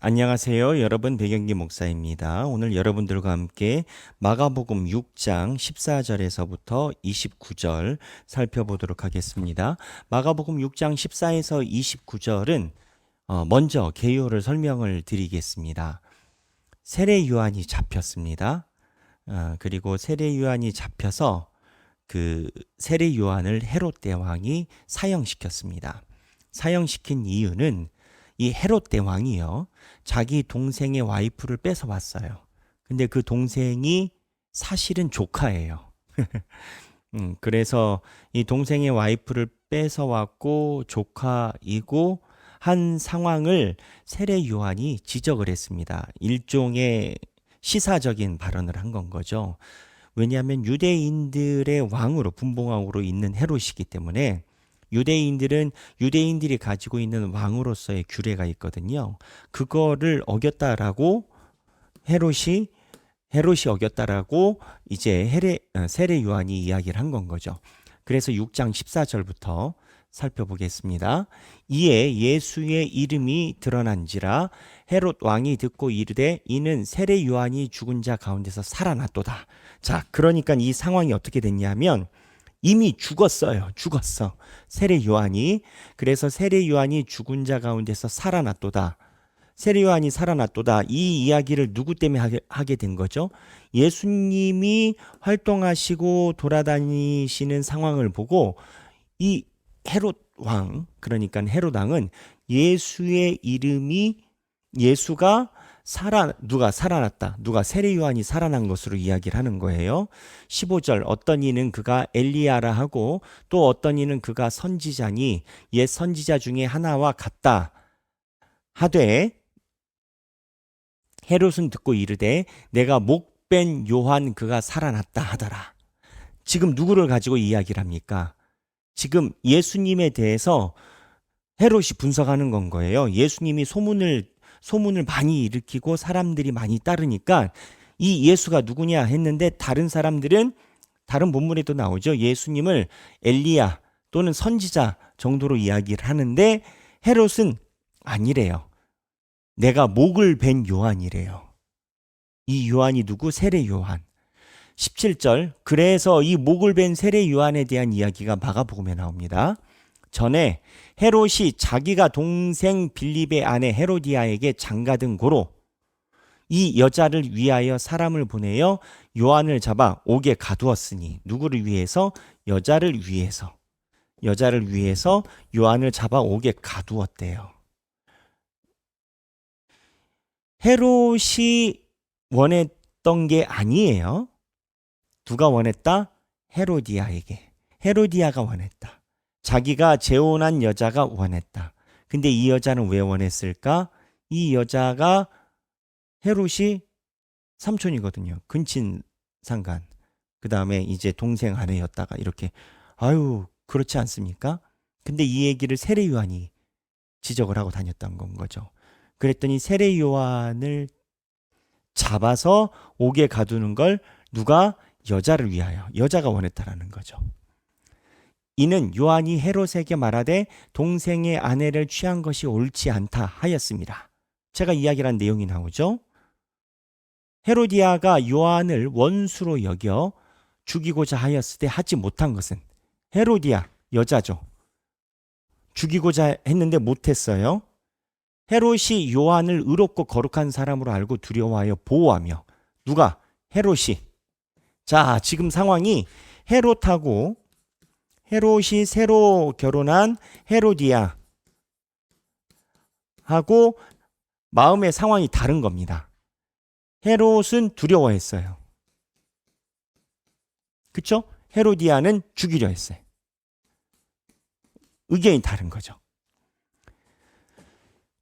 안녕하세요. 여러분 배경기 목사입니다. 오늘 여러분들과 함께 마가복음 6장 14절에서부터 29절 살펴보도록 하겠습니다. 마가복음 6장 14에서 29절은 먼저 개요를 설명을 드리겠습니다. 세례 요한이 잡혔습니다. 그리고 세례 요한이 잡혀서 그 세례 요한을 헤롯 대왕이 사형시켰습니다. 사형시킨 이유는 이 헤롯 대왕이요, 자기 동생의 와이프를 뺏어왔어요. 근데 그 동생이 사실은 조카예요. 그래서 이 동생의 와이프를 뺏어왔고 조카이고 한 상황을 세례 요한이 지적을 했습니다. 일종의 시사적인 발언을 한 건 거죠. 왜냐하면 유대인들의 왕으로, 분봉왕으로 있는 헤롯이기 때문에 유대인들은 유대인들이 가지고 있는 왕으로서의 규례가 있거든요. 그거를 어겼다라고 헤롯이 어겼다라고 이제 세례 요한이 이야기를 한 건 거죠. 그래서 6장 14절부터 살펴보겠습니다. 이에 예수의 이름이 드러난지라 헤롯 왕이 듣고 이르되 이는 세례 요한이 죽은 자 가운데서 살아났도다. 자, 그러니까 이 상황이 어떻게 됐냐면 이미 죽었어요. 죽었어. 세례 요한이. 그래서 세례 요한이 죽은 자 가운데서 살아났도다. 세례 요한이 살아났도다. 이 이야기를 누구 때문에 하게 된 거죠? 예수님이 활동하시고 돌아다니시는 상황을 보고 이 헤롯 왕, 그러니까 헤롯 왕은 예수의 이름이 예수가 누가 살아났다. 누가 세례 요한이 살아난 것으로 이야기를 하는 거예요. 15절 어떤 이는 그가 엘리야라 하고 또 어떤 이는 그가 선지자니 옛 선지자 중에 하나와 같다 하되 헤롯은 듣고 이르되 내가 목벤 요한 그가 살아났다 하더라. 지금 누구를 가지고 이야기를 합니까? 지금 예수님에 대해서 헤롯이 분석하는 건 거예요. 예수님이 소문을 많이 일으키고 사람들이 많이 따르니까 이 예수가 누구냐 했는데 다른 사람들은 다른 본문에도 나오죠. 예수님을 엘리야 또는 선지자 정도로 이야기를 하는데 헤롯은 아니래요. 내가 목을 벤 요한이래요. 이 요한이 누구? 세례 요한. 17절 그래서 이 목을 벤 세례 요한에 대한 이야기가 마가복음에 나옵니다. 전에 헤롯이 자기가 동생 빌립의 아내 헤로디아에게 장가든 고로 이 여자를 위하여 사람을 보내어 요한을 잡아 옥에 가두었으니 누구를 위해서? 여자를 위해서 요한을 잡아 옥에 가두었대요. 헤롯이 원했던 게 아니에요. 누가 원했다? 헤로디아가 원했다. 자기가 재혼한 여자가 원했다. 근데 이 여자는 왜 원했을까? 이 여자가 헤롯이 삼촌이거든요. 근친 상간. 그 다음에 이제 동생 아내였다가 이렇게 그렇지 않습니까? 근데 이 얘기를 세례 요한이 지적을 하고 다녔던 건 거죠. 그랬더니 세례 요한을 잡아서 옥에 가두는 걸 누가? 여자를 위하여, 여자가 원했다라는 거죠. 이는 요한이 헤롯에게 말하되 동생의 아내를 취한 것이 옳지 않다 하였습니다. 제가 이야기한 내용이 나오죠. 헤로디아가 요한을 원수로 여겨 죽이고자 하였을 때 하지 못한 것은 헤로디아, 여자죠. 죽이고자 했는데 못했어요. 헤롯이 요한을 의롭고 거룩한 사람으로 알고 두려워하여 보호하며 누가? 헤롯이. 자, 지금 상황이 헤롯이 새로 결혼한 헤로디아하고 마음의 상황이 다른 겁니다. 헤롯은 두려워했어요. 그쵸? 헤로디아는 죽이려 했어요. 의견이 다른 거죠.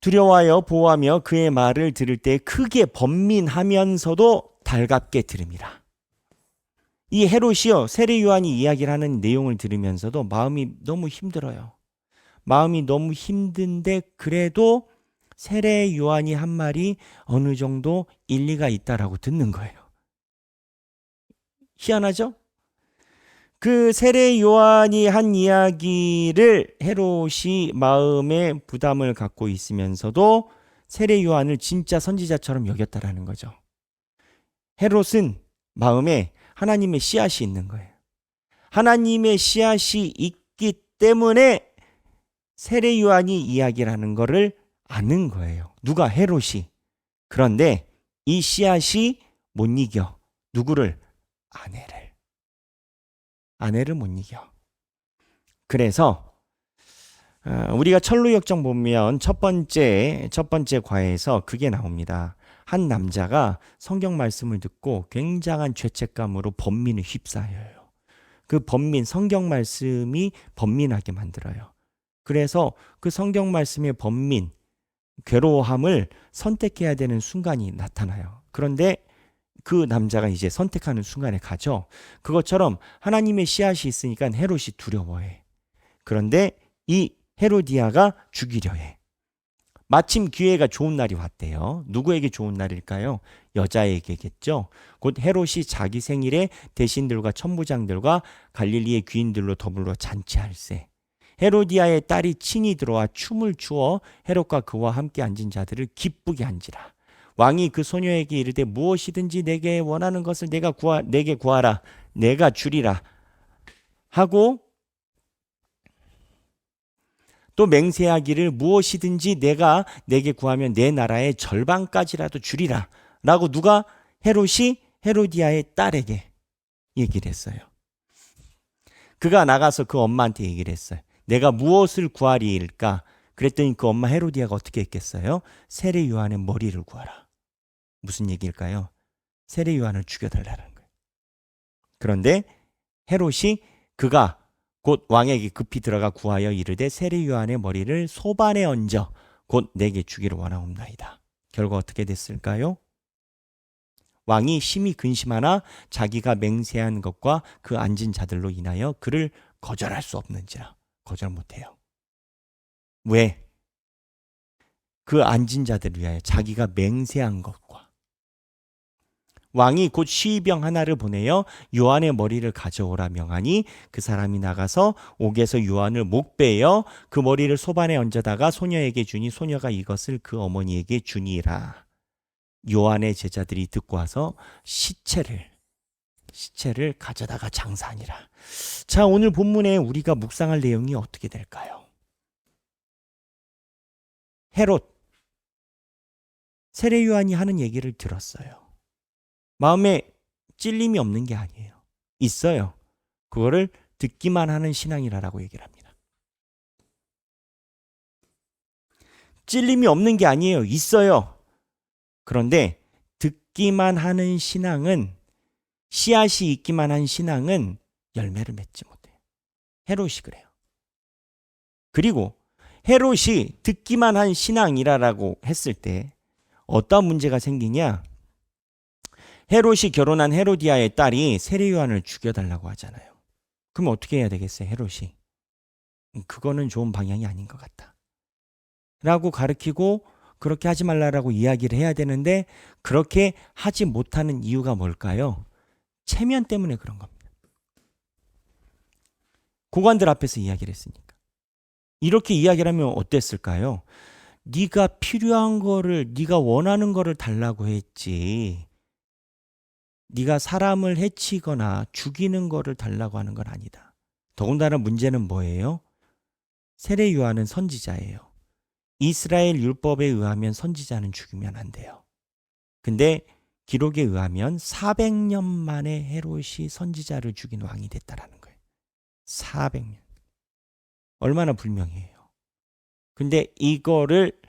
두려워하여 보호하며 그의 말을 들을 때 크게 번민하면서도 달갑게 들음이라. 이 헤롯이요, 세례 요한이 이야기를 하는 내용을 들으면서도 마음이 너무 힘들어요. 마음이 너무 힘든데 그래도 세례 요한이 한 말이 어느 정도 일리가 있다라고 듣는 거예요. 희한하죠? 그 세례 요한이 한 이야기를 헤롯이 마음에 부담을 갖고 있으면서도 세례 요한을 진짜 선지자처럼 여겼다라는 거죠. 헤롯은 마음에 하나님의 씨앗이 있는 거예요. 하나님의 씨앗이 있기 때문에 세례 요한이 이야기를 하는 거를 아는 거예요. 누가? 헤롯이. 그런데 이 씨앗이 못 이겨. 누구를? 아내를 못 이겨. 그래서 우리가 철로역정 보면 첫 번째 과에서 그게 나옵니다. 한 남자가 성경 말씀을 듣고 굉장한 죄책감으로 번민을 휩싸여요. 그 성경 말씀이 번민하게 만들어요. 그래서 그 성경 말씀의 괴로워함을 선택해야 되는 순간이 나타나요. 그런데 그 남자가 이제 선택하는 순간에 가죠. 그것처럼 하나님의 씨앗이 있으니까 헤롯이 두려워해. 그런데 이 헤로디아가 죽이려 해. 마침 기회가 좋은 날이 왔대요. 누구에게 좋은 날일까요? 여자에게겠죠. 곧 헤롯이 자기 생일에 대신들과 천부장들과 갈릴리의 귀인들로 더불어 잔치할세. 헤로디아의 딸이 친히 들어와 춤을 추어 헤롯과 그와 함께 앉은 자들을 기쁘게 한지라. 왕이 그 소녀에게 이르되 무엇이든지 내게 원하는 것을 내게 구하라. 내가 주리라. 하고 또 맹세하기를 무엇이든지 내게 구하면 내 나라의 절반까지라도 주리라. 라고 누가? 헤롯이 헤로디아의 딸에게 얘기를 했어요. 그가 나가서 그 엄마한테 얘기를 했어요. 내가 무엇을 구하리일까? 그랬더니 그 엄마 헤로디아가 어떻게 했겠어요? 세례 요한의 머리를 구하라. 무슨 얘기일까요? 세례 요한을 죽여달라는 거예요. 그런데 헤롯이 그가 곧 왕에게 급히 들어가 구하여 이르되 세례 요한의 머리를 소반에 얹어 곧 내게 주기를 원하옵나이다. 결과 어떻게 됐을까요? 왕이 심히 근심하나 자기가 맹세한 것과 그 앉은 자들로 인하여 그를 거절할 수 없는지라. 거절 못해요. 왜? 그 앉은 자들을 위하여 자기가 맹세한 것과. 왕이 곧 시병 하나를 보내어 요한의 머리를 가져오라 명하니 그 사람이 나가서 옥에서 요한을 목베어 그 머리를 소반에 얹어다가 소녀에게 주니 소녀가 이것을 그 어머니에게 주니라. 요한의 제자들이 듣고 와서 시체를 가져다가 장사하니라. 자, 오늘 본문에 우리가 묵상할 내용이 어떻게 될까요? 헤롯, 세례 요한이 하는 얘기를 들었어요. 마음에 찔림이 없는 게 아니에요. 있어요. 그거를 듣기만 하는 신앙이라고 얘기를 합니다. 찔림이 없는 게 아니에요. 있어요. 그런데 듣기만 하는 신앙은, 씨앗이 있기만 한 신앙은 열매를 맺지 못해요. 헤롯이 그래요. 그리고 헤롯이 듣기만 한 신앙이라고 했을 때 어떤 문제가 생기냐? 헤롯이 결혼한 헤로디아의 딸이 세례 요한을 죽여달라고 하잖아요. 그럼 어떻게 해야 되겠어요, 헤롯이? 그거는 좋은 방향이 아닌 것 같다. 라고 가르치고 그렇게 하지 말라라고 이야기를 해야 되는데 그렇게 하지 못하는 이유가 뭘까요? 체면 때문에 그런 겁니다. 고관들 앞에서 이야기를 했으니까. 이렇게 이야기를 하면 어땠을까요? 네가 필요한 거를, 네가 원하는 거를 달라고 했지. 네가 사람을 해치거나 죽이는 거를 달라고 하는 건 아니다. 더군다나 문제는 뭐예요? 세례 요한은 선지자예요. 이스라엘 율법에 의하면 선지자는 죽이면 안 돼요. 근데 기록에 의하면 400년 만에 헤롯이 선지자를 죽인 왕이 됐다라는 거예요. 400년. 얼마나 불명예해요. 근데 이거를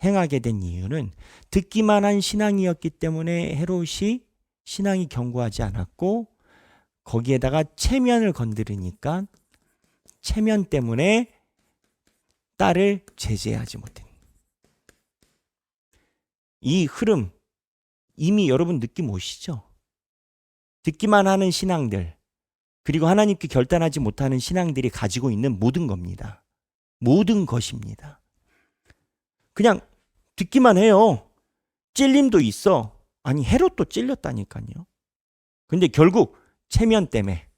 행하게 된 이유는 듣기만 한 신앙이었기 때문에 헤롯이 신앙이 견고하지 않았고 거기에다가 체면을 건드리니까 체면 때문에 딸을 제재하지 못했. 이 흐름 이미 여러분 느낌 오시죠? 듣기만 하는 신앙들 그리고 하나님께 결단하지 못하는 신앙들이 가지고 있는 모든 겁니다. 모든 것입니다. 그냥 듣기만 해요. 찔림도 있어. 아니 헤롯도 찔렸다니까요. 근데 결국 체면 때문에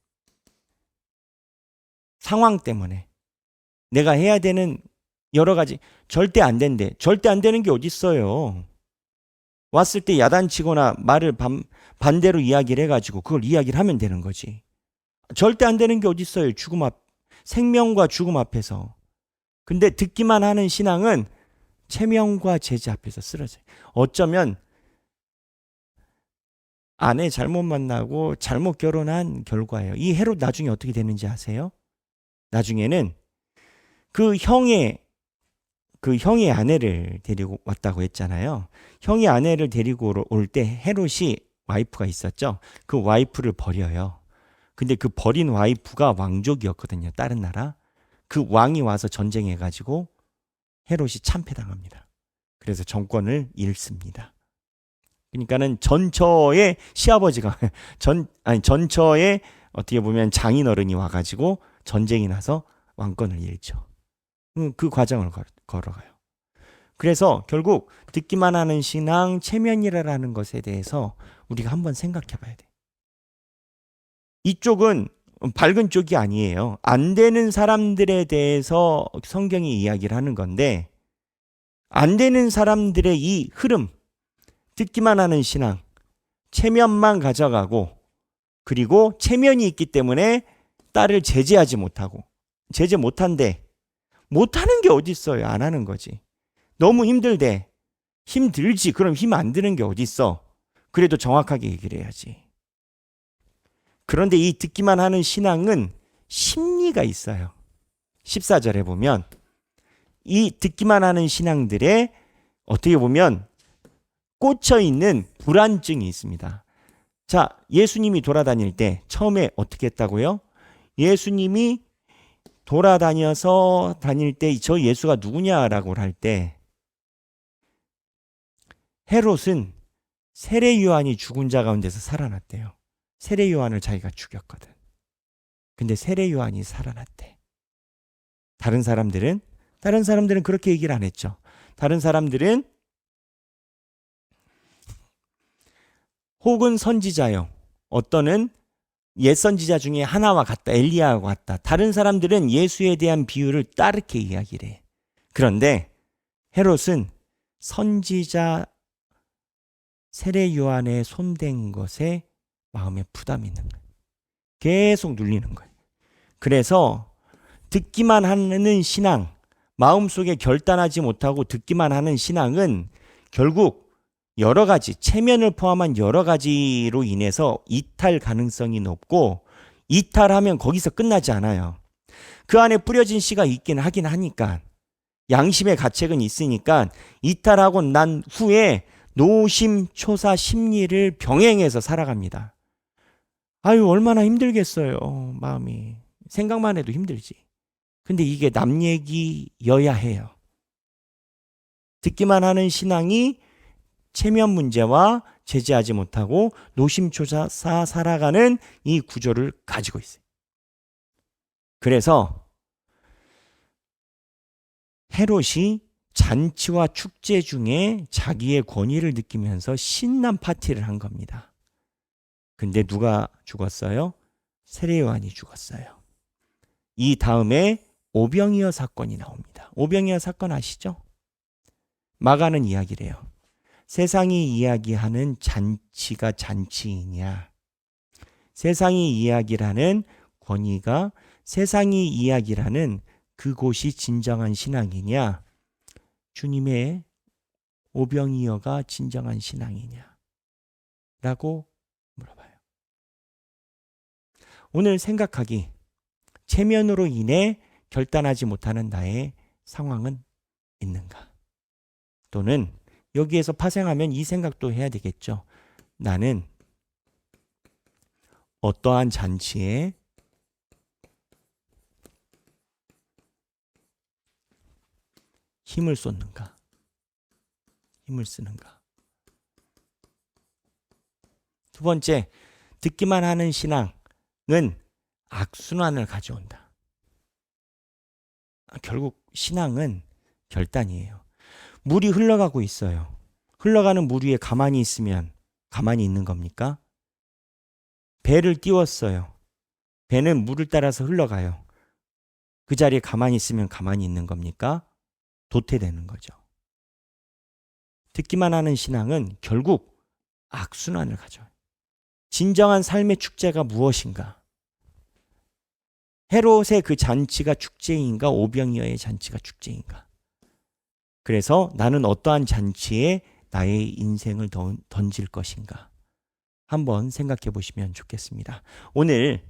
상황 때문에 내가 해야 되는 여러 가지 절대 안 된대. 절대 안 되는 게 어디 있어요. 왔을 때 야단치거나 말을 반대로 이야기를 해가지고 그걸 이야기를 하면 되는 거지. 절대 안 되는 게 어디 있어요. 생명과 죽음 앞에서. 근데 듣기만 하는 신앙은 체면과 제재 앞에서 쓰러져요. 어쩌면 아내 잘못 만나고 잘못 결혼한 결과예요. 이 헤롯 나중에 어떻게 되는지 아세요? 나중에는 그 형의 아내를 데리고 왔다고 했잖아요. 형의 아내를 데리고 올 때 헤롯이 와이프가 있었죠. 그 와이프를 버려요. 근데 그 버린 와이프가 왕족이었거든요. 다른 나라. 그 왕이 와서 전쟁해가지고 헤롯이 참패당합니다. 그래서 정권을 잃습니다. 그러니까는 전처의 시아버지가 전처의 어떻게 보면 장인어른이 와가지고 전쟁이 나서 왕권을 잃죠. 그 과정을 걸어가요. 그래서 결국 듣기만 하는 신앙, 체면이라는 것에 대해서 우리가 한번 생각해 봐야 돼. 이쪽은 밝은 쪽이 아니에요. 안 되는 사람들에 대해서 성경이 이야기를 하는 건데, 안 되는 사람들의 이 흐름, 듣기만 하는 신앙, 체면만 가져가고, 그리고 체면이 있기 때문에 딸을 제재하지 못하고, 제재 못한대. 못하는 게 어디 있어요? 안 하는 거지. 너무 힘들대. 힘들지. 그럼 힘 안 드는 게 어디 있어? 그래도 정확하게 얘기를 해야지. 그런데 이 듣기만 하는 신앙은 심리가 있어요. 14절에 보면 이 듣기만 하는 신앙들의 어떻게 보면 꽂혀 있는 불안증이 있습니다. 자, 예수님이 돌아다닐 때 처음에 어떻게 했다고요? 예수님이 돌아다녀서 다닐 때 저 예수가 누구냐라고 할 때 헤롯은 세례 요한이 죽은 자 가운데서 살아났대요. 세례 요한을 자기가 죽였거든. 근데 세례 요한이 살아났대. 다른 사람들은 그렇게 얘기를 안 했죠. 다른 사람들은 혹은 선지자요. 어떠는 옛 선지자 중에 하나와 같다. 엘리야와 같다. 다른 사람들은 예수에 대한 비유를 다르게 이야기를 해. 그런데 헤롯은 선지자 세례 요한의 손댄 것에 마음에 부담이 있는 거예요. 계속 눌리는 거예요. 그래서 듣기만 하는 신앙, 마음속에 결단하지 못하고 듣기만 하는 신앙은 결국 여러 가지, 체면을 포함한 여러 가지로 인해서 이탈 가능성이 높고, 이탈하면 거기서 끝나지 않아요. 그 안에 뿌려진 씨가 있긴 하긴 하니까, 양심의 가책은 있으니까 이탈하고 난 후에 노심초사 심리를 병행해서 살아갑니다. 아유, 얼마나 힘들겠어요. 마음이. 생각만 해도 힘들지. 근데 이게 남 얘기여야 해요. 듣기만 하는 신앙이 체면 문제와 제재하지 못하고 노심초사 살아가는 이 구조를 가지고 있어요. 그래서 헤롯이 잔치와 축제 중에 자기의 권위를 느끼면서 신난 파티를 한 겁니다. 근데 누가 죽었어요? 세례 요한이 죽었어요. 이 다음에 오병이어 사건이 나옵니다. 오병이어 사건 아시죠? 마가는 이야기를 해요. 세상이 이야기하는 잔치가 잔치이냐? 세상이 이야기를 하는 권위가 세상이 이야기를 하는 그곳이 진정한 신앙이냐? 주님의 오병이어가 진정한 신앙이냐? 라고 물어봐요. 오늘 생각하기, 체면으로 인해 결단하지 못하는 나의 상황은 있는가? 또는 여기에서 파생하면 이 생각도 해야 되겠죠. 나는 어떠한 잔치에 힘을 쏟는가? 힘을 쓰는가? 두 번째, 듣기만 하는 신앙은 악순환을 가져온다. 결국 신앙은 결단이에요. 물이 흘러가고 있어요. 흘러가는 물 위에 가만히 있으면 가만히 있는 겁니까? 배를 띄웠어요. 배는 물을 따라서 흘러가요. 그 자리에 가만히 있으면 가만히 있는 겁니까? 도태되는 거죠. 듣기만 하는 신앙은 결국 악순환을 가져요. 진정한 삶의 축제가 무엇인가? 헤롯의 그 잔치가 축제인가? 오병이어의 잔치가 축제인가? 그래서 나는 어떠한 잔치에 나의 인생을 던질 것인가? 한번 생각해 보시면 좋겠습니다. 오늘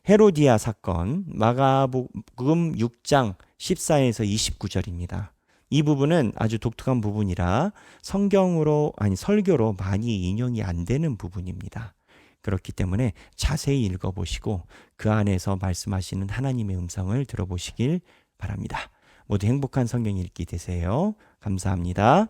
헤로디아 사건 마가복음 6장 14에서 29절입니다. 이 부분은 아주 독특한 부분이라 설교로 많이 인용이 안 되는 부분입니다. 그렇기 때문에 자세히 읽어보시고 그 안에서 말씀하시는 하나님의 음성을 들어보시길 바랍니다. 모두 행복한 성경 읽기 되세요. 감사합니다.